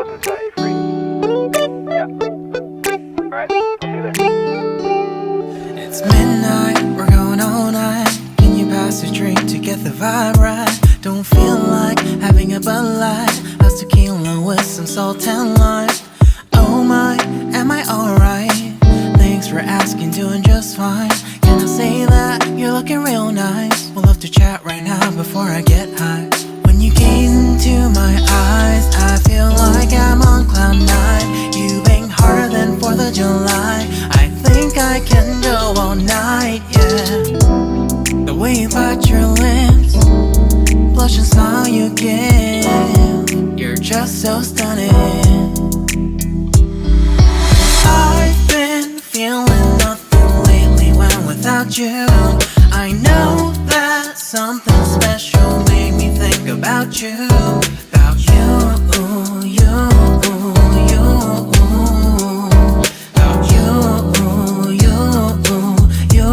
host and set you free. Yeah. Alright, I'll see you there. It's midnight, we're going all night. Can you pass a drink to get the vibe right? Don't feel like having a Bud Light. How's tequila with some salt and lime? Oh my, am I alright? Thanks for asking, doing just fine. Can I say that you're looking real nice? We'll love to chat right now before I get high. When you gaze into my eyes, I feel like I'm on cloud nine. You bang harder than 4th of July. I think I can go all night, yeah. The way you bite your lips, blush and smile you give, you're just so stunning. I've been feeling nothing lately when without you. I know that something special made me think about you. About you, you, you. About you, you, you.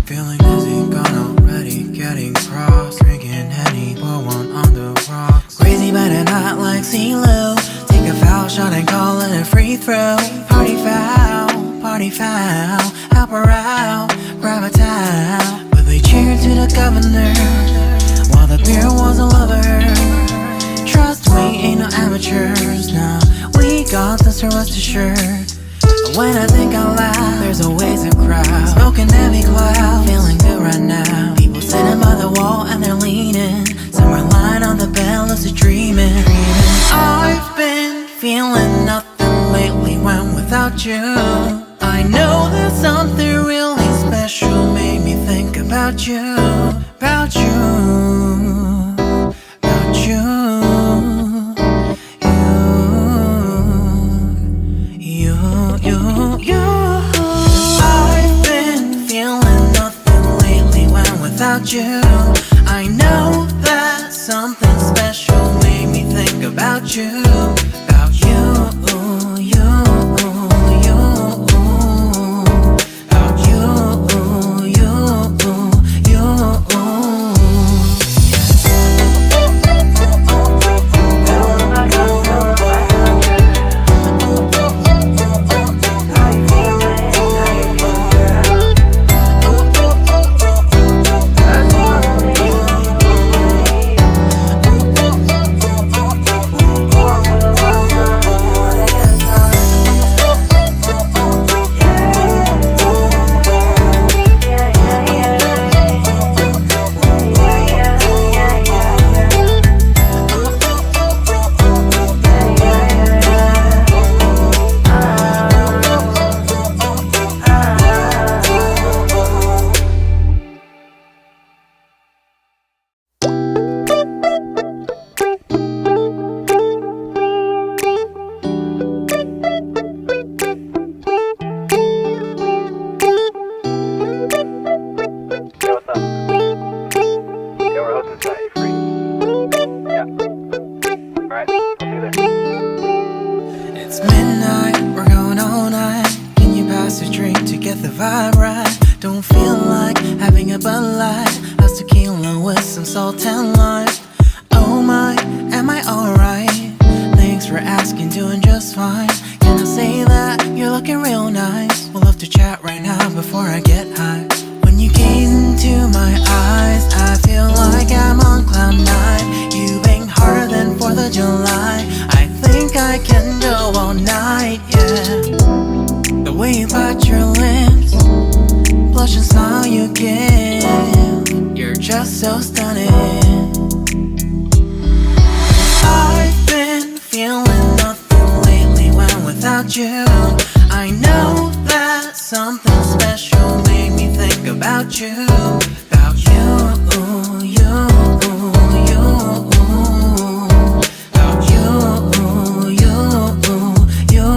Feeling dizzy, gone already, getting cross. Drinking Henny, pour one on the rocks. Crazy but not like CeeLo. Take a foul shot and call it a free throw. Party foul, help her out, grab a towel. But they cheered to the governor, while the beer was a lover. Trust we ain't no amateurs, now we got this, so rest assured. When I think out loud, there's always a crowd. Smoking heavy cloud, feeling good right now. People sitting by the wall and they're leaning. Some are lying on the bed, lucid dreaming. I've been feeling nothing lately when without you. I know that something really special made me think about you. About you, about you. I've been feeling nothing lately when without you. I know that something special made me think about you. About you, you, you. About you, you, you. It's midnight, we're going all night. Can you pass a drink to get the vibe right? Don't feel like having a Bud Light. How's tequila with some salt and lime? Oh my, am I alright? Thanks for asking, doing just fine. Can I say that you're looking real nice? We'll love to chat right now before I get high. When you gaze into my eyes, I feel like I'm on cloud nine. You bang harder than 4th of July. I think I can go all night, yeah. The way you bite your lips, blush and smile you give, you're just so stunning. I've been feeling nothing lately when without you. I know that something special made me think about you. About you, you, you. About you, you, you.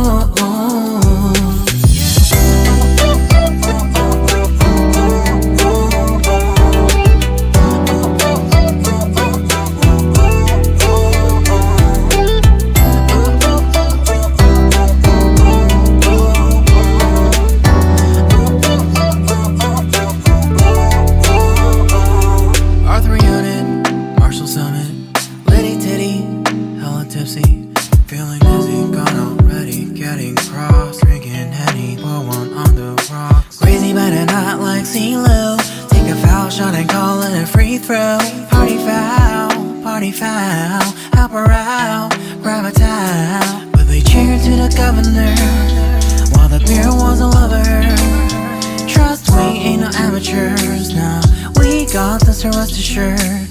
see low. Take a foul shot and call it a free throw. Party foul, help her out, grab a towel. But they cheered to the governor while the beer was all over her. Trust we ain't no amateurs, nah, we got this, so rest assured.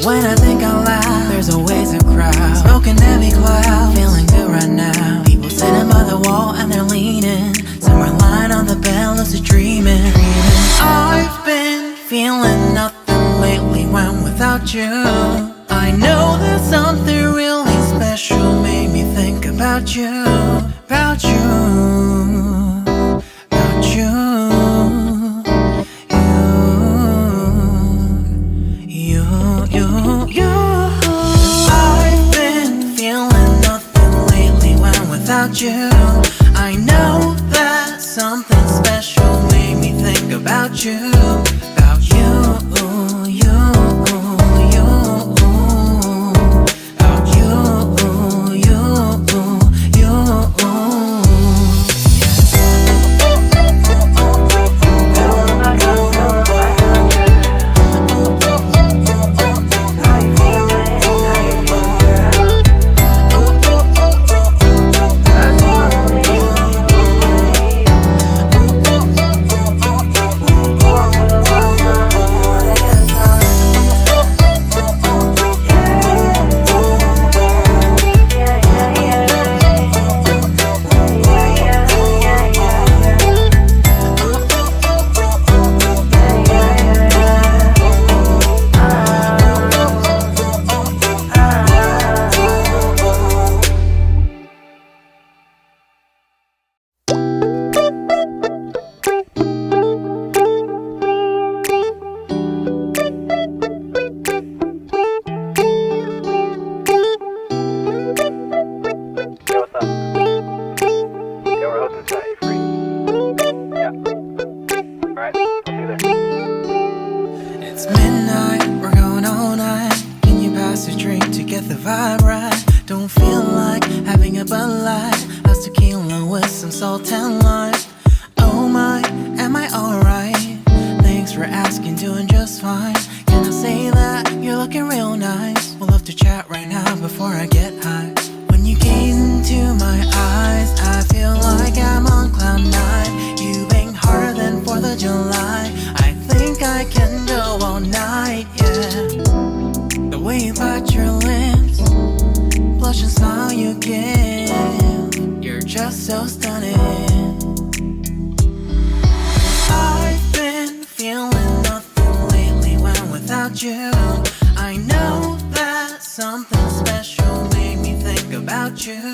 When I think out loud, there's always a crowd, smoking heavy cloud, feeling good right now. People sitting by the wall and they're leaning, somewhere lying on the bed, lucid dreaming. I've been feeling nothing lately when without you. I know that something really special made me think about you, about you, about you. I've been feeling nothing lately when without you. I know that something special made me think about you, about you, you, you, about you, you, you. It's midnight, we're going all night. Can you pass a drink to get the vibe right? Don't feel like having a Bud Light. How's tequila with some salt and lime? Oh my, am I alright? Thanks for asking, doing just fine. Can I say that you're looking real nice? We'll love to chat right now before I get high. When you gaze into my eyes, I feel like I'm on cloud nine. You bang harder than 4th of July. I think I can go all night, yeah. The way you bite your lips, blush and smile you give, you're just so stunning. I've been feeling nothing lately when without you. I know that something special made me think about you.